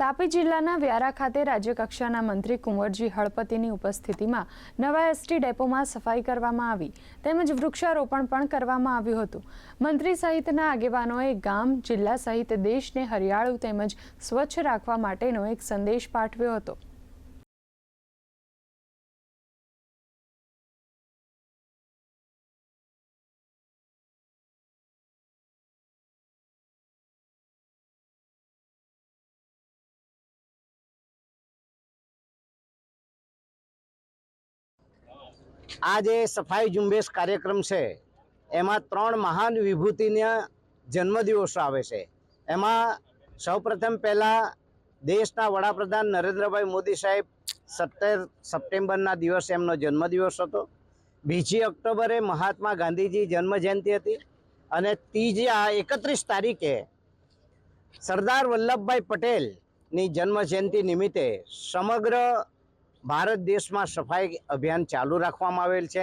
તાપી જિલ્લાના વ્યારા ખાતે રાજ્યકક્ષાના મંત્રી કુંવરજી હળપતિની ઉપસ્થિતિમાં નવા એસટી ડેપોમાં સફાઈ કરવામાં આવી તેમજ વૃક્ષારોપણ પણ કરવામાં આવ્યું હતું। મંત્રી સહિતના આગેવાનોએ ગામ, જિલ્લા સહિત દેશને હરિયાળું તેમજ સ્વચ્છ રાખવા માટેનો એક સંદેશ પાઠવ્યો હતો। आज सफाई झुंबेश कार्यक्रम से एमां 3 महान विभूतिना जन्मदिवस आवे छे। एमां सौप्रथम पहला देशना वडाप्रधान नरेंद्रभाई मोदी साहेब 17 सप्टेम्बरना दिवसे एमनो जन्मदिवस हतो। 2 ऑक्टोबरे महात्मा गांधीजी जन्म जयंती हती अने 31 तारीखे सरदार वल्लभभाई पटेल नी जन्म जयंती निमित्ते समग्र भारत देश में सफाई अभियान चालू राखवामां आवेल छे।